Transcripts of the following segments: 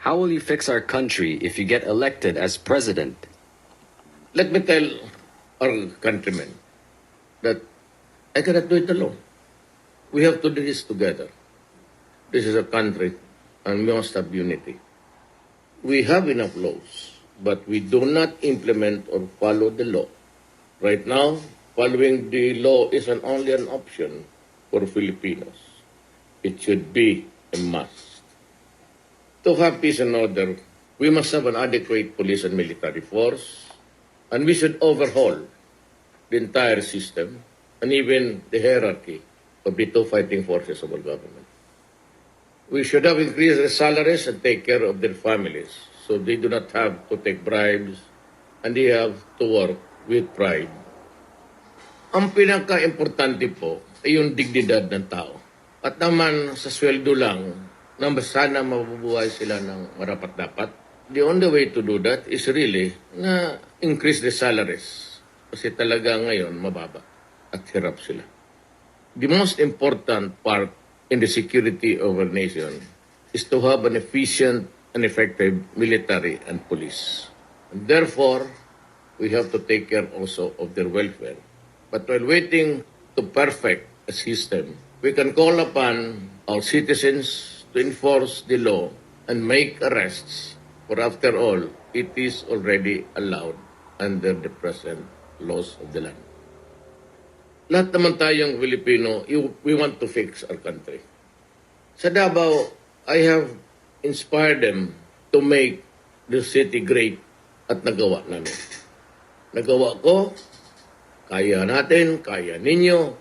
How will you fix our country if you get elected as president? Let me tell our countrymen that I cannot do it alone. We have to do this together. This is a country and we must have unity. We have enough laws, but we do not implement or follow the law. Right now, following the law is only an option for Filipinos. It should be a must. To have peace and order, we must have an adequate police and military force, and we should overhaul the entire system and even the hierarchy of the two fighting forces of our government. We should have increased their salaries and take care of their families so they do not have to take bribes and they have to work with pride. Ang pinaka-importante po ay yung dignidad ng tao. At naman sa sweldo lang na sana mabubuhay sila ng marapat-dapat. The only way to do that is really na increase the salaries. Kasi talaga ngayon mababa at hirap sila. The most important part in the security of our nation is to have an efficient and effective military and police. And therefore, we have to take care also of their welfare. But while waiting to perfect a system, we can call upon our citizens to enforce the law and make arrests. For after all, it is already allowed under the present laws of the land. Lahat naman tayong Filipino, we want to fix our country. Sa Davao, I have inspired them to make the city great at nagawa namin. Nagawa ko, kaya natin, kaya ninyo,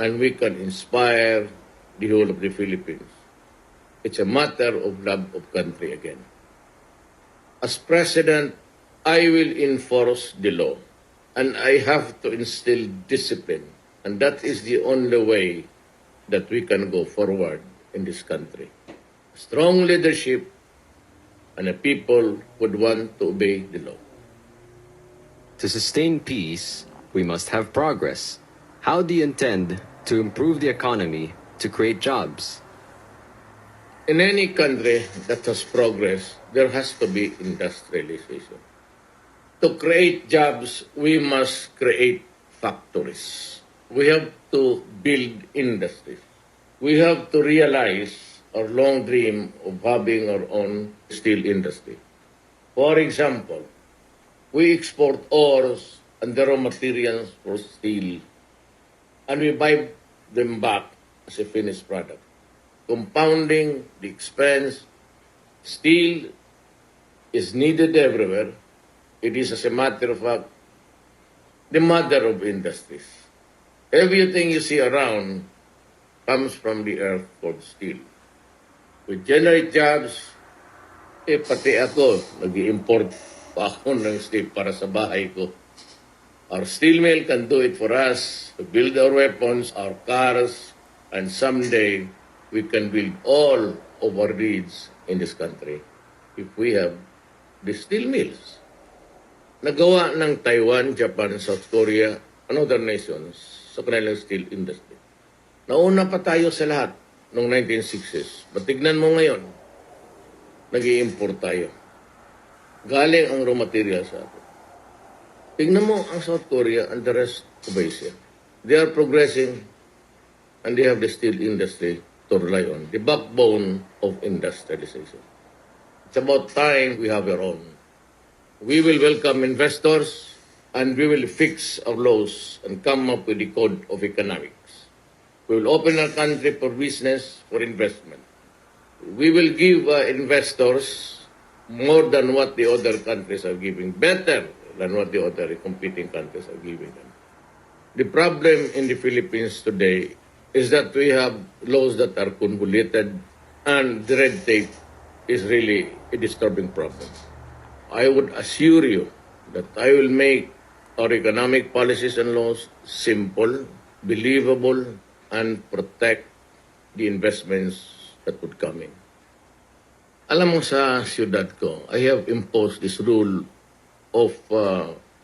and we can inspire the whole of the Philippines. It's a matter of love of country again. As president, I will enforce the law. And I have to instill discipline. And that is the only way that we can go forward in this country. Strong leadership and a people would want to obey the law. To sustain peace, we must have progress. How do you intend to improve the economy to create jobs? In any country that has progress, there has to be industrialization. To create jobs, we must create factories. We have to build industries. We have to realize our long dream of having our own steel industry. For example, we export ores and the raw materials for steel, and we buy them back as a finished product. Compounding the expense, steel is needed everywhere. It is, as a matter of fact, the mother of industries. Everything you see around comes from the earth called steel. We generate jobs. Pati ako, nag-i-import pa ako ng steel para sa bahay ko. Our steel mill can do it for us to build our weapons, our cars, and someday we can build all of our needs in this country if we have the steel mills. Nagawa ng Taiwan, Japan, South Korea, and other nations sa kanilang steel industry. Nauna pa tayo sa lahat noong 1960s. Matignan mo ngayon, nag-i-import tayo. Galing ang raw material sa atin. Tignan mo ang South Korea and the rest of Asia. They are progressing and they have the steel industry to rely on, the backbone of industrialization. It's about time we have our own. We will welcome investors and we will fix our laws and come up with the code of economics. We will open our country for business, for investment. We will give investors more than what the other countries are giving, better than what the other competing countries are giving them. The problem in the Philippines today is that we have laws that are convoluted and the red tape is really a disturbing problem. I would assure you that I will make our economic policies and laws simple, believable, and protect the investments that would come in. Alam mo sa siyudad ko, I have imposed this rule of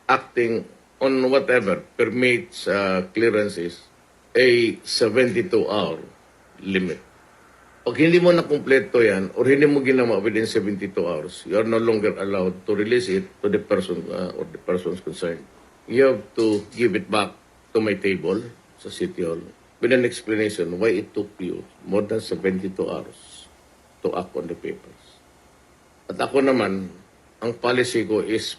acting on whatever permits clearances, a 72-hour limit. Pag hindi mo nakumpleto yan, or hindi mo ginawa within 72 hours, you are no longer allowed to release it to the person or the persons concerned. You have to give it back to my table sa City Hall with an explanation why it took you more than 72 hours to act on the papers. At ako naman, ang policy ko is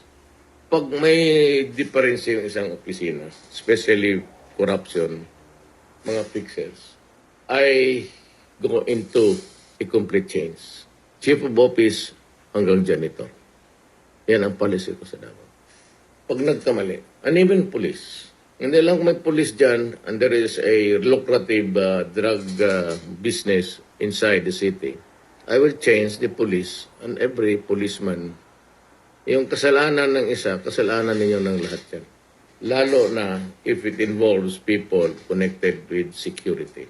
pag may difference yung isang opisina, especially corruption, mga fixers, I go into a complete change. Chief of office hanggang janitor. Yan ang policy ko sa Davao. Pag nagkamali, and even police, hindi lang may police dyan and there is a lucrative drug business inside the city, I will change the police and every policeman. Yung kasalanan ng isa, kasalanan ninyo ng lahat yan. Lalo na if it involves people connected with security.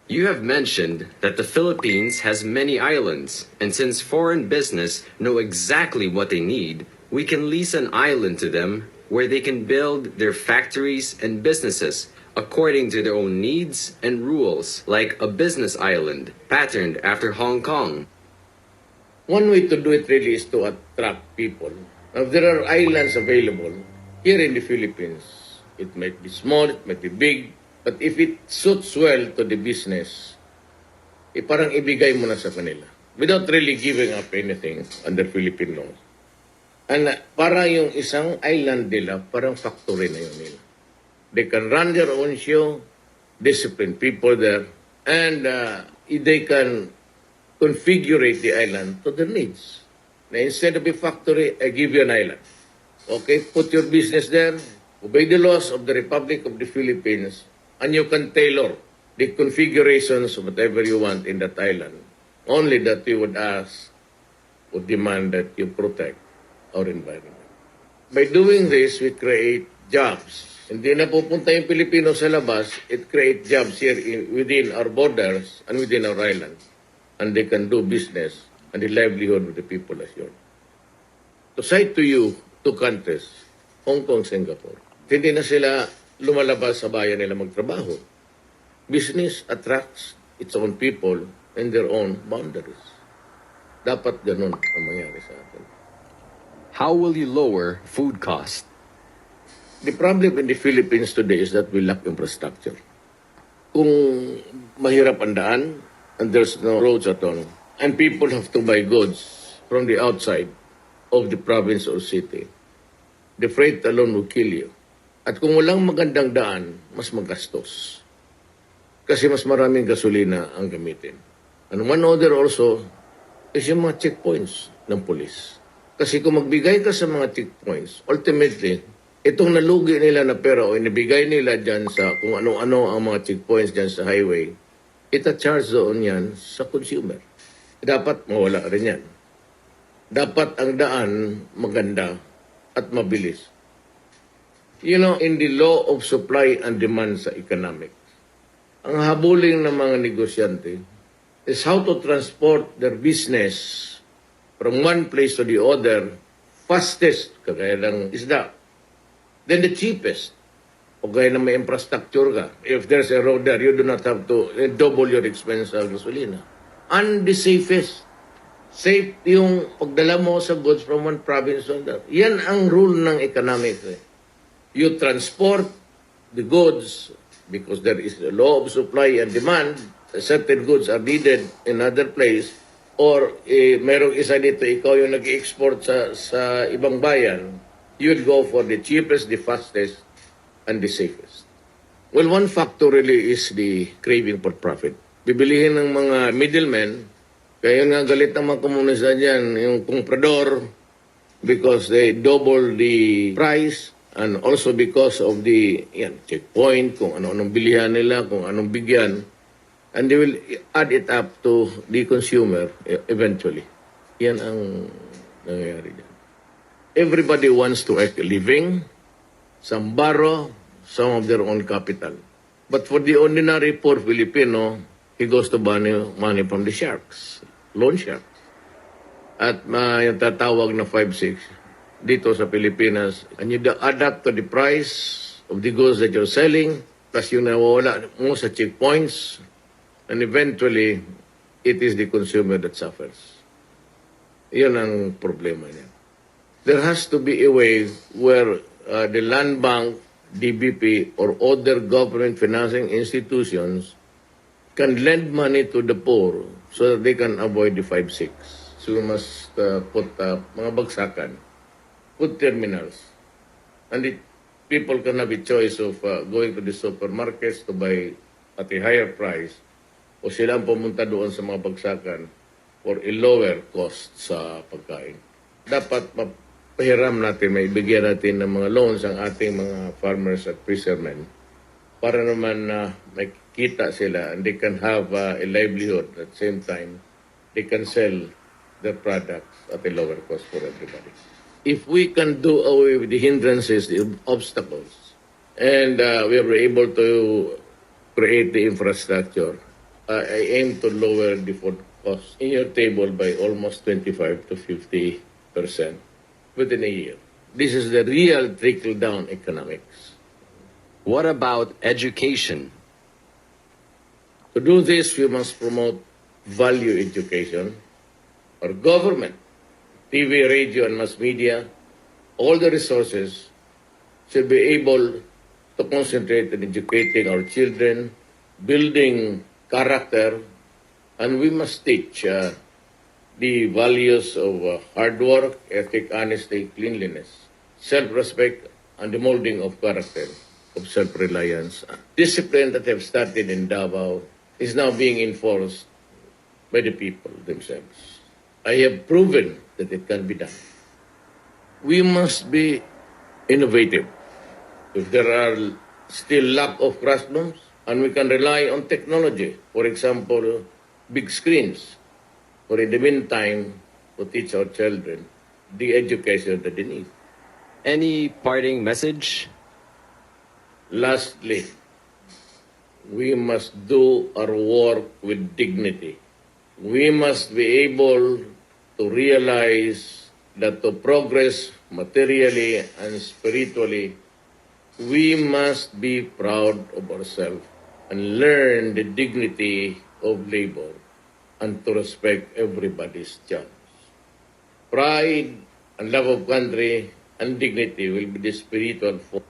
You have mentioned that the Philippines has many islands, and since foreign business know exactly what they need, we can lease an island to them where they can build their factories and businesses according to their own needs and rules, like a business island patterned after Hong Kong. One way to do it really is to attract people. Now, there are islands available here in the Philippines. It might be small, it might be big, but if it suits well to the business, parang ibigay mo na sa kanila without really giving up anything under Philippine laws. And parang yung isang island nila, parang factory na yun nila. They can run their own show, discipline people there, and they can configure the island to their needs. Na instead of a factory, I give you an island. Okay, put your business there, obey the laws of the Republic of the Philippines, and you can tailor the configurations of whatever you want in that island. Only that we would ask or demand that you protect our environment. By doing this, we create jobs. Hindi na pupunta yung Pilipino sa labas, it creates jobs here within our borders and within our island. And they can do business and the livelihood of the people assured. To cite to you two countries, Hong Kong, Singapore, hindi na sila lumalabas sa bayan nila magtrabaho. Business attracts its own people and their own boundaries. Dapat ganun ang mangyari sa atin. How will you lower food cost? The problem in the Philippines today is that we lack infrastructure. Kung mahirap ang daan and there's no roads at all, and people have to buy goods from the outside of the province or city, the freight alone will kill you. At kung walang magandang daan, mas magastos. Kasi mas maraming gasolina ang gamitin. And one other also is yung mga checkpoints ng police. Kasi kung magbigay ka sa mga checkpoints, ultimately, itong nalugi nila na pera o inibigay nila dyan sa kung ano-ano ang mga checkpoints dyan sa highway, ita-charge doon yan sa consumer. Dapat mawala rin yan. Dapat ang daan maganda at mabilis. You know, in the law of supply and demand sa economics, ang habuling ng mga negosyante is how to transport their business from one place to the other fastest, kagaya ng isda, then the cheapest, o gaya na may infrastructure ka. If there's a road there, you do not have to double your expense sa gasolina. And the safest. Safe yung pagdala mo sa goods from one province to another. Yan ang rule ng economics. You transport the goods because there is a law of supply and demand. Certain goods are needed in other place. Or merong isa dito, ikaw yung nag-export sa ibang bayan, you would go for the cheapest, the fastest, and the safest. Well, one factor really is the craving for profit. Bibilihin ng mga middlemen, kaya nga galit ng mga komunista dyan, yung comprador, because they double the price, and also because of the checkpoint, kung ano-anong bilihan nila, kung anong bigyan, and they will add it up to the consumer eventually. Yan ang nangyayari dyan. Everybody wants to make a living. Some borrow, some of their own capital. But for the ordinary poor Filipino, he goes to borrow money from the sharks, loan sharks. At yung tatawag na 5-6 dito sa Pilipinas, and you add up to the price of the goods that you're selling, plus yung nawawala mo sa checkpoints, and eventually, it is the consumer that suffers. Yun ang problema niya. There has to be a way where the Land Bank, DBP, or other government financing institutions can lend money to the poor so that they can avoid the 5-6. So we must put mga bagsakan, put terminals, and people can have a choice of going to the supermarkets to buy at a higher price o sila ang pumunta doon sa mga bagsakan for a lower cost sa pagkain. Dapat mapahiram natin, may bigyan natin ng mga loans ang ating mga farmers at fishermen para naman may kita sila and they can have a livelihood at the same time they can sell their products at a lower cost for everybody. If we can do away with the hindrances, the obstacles, and we are able to create the infrastructure, I aim to lower the food cost in your table by almost 25 to 50% within a year. This is the real trickle-down economics. What about education? To do this, we must promote value education. Our government, TV, radio, and mass media, all the resources should be able to concentrate on educating our children, building character, and we must teach the values of hard work, ethic, honesty, cleanliness, self-respect, and the molding of character, of self-reliance. Discipline that have started in Davao is now being enforced by the people themselves. I have proven that it can be done. We must be innovative. If there are still lack of classrooms, and we can rely on technology, for example, big screens, or in the meantime, to teach our children the education that they need. Any parting message? Lastly, we must do our work with dignity. We must be able to realize that to progress materially and spiritually, we must be proud of ourselves and learn the dignity of labor and to respect everybody's chance. Pride and love of country and dignity will be the spiritual force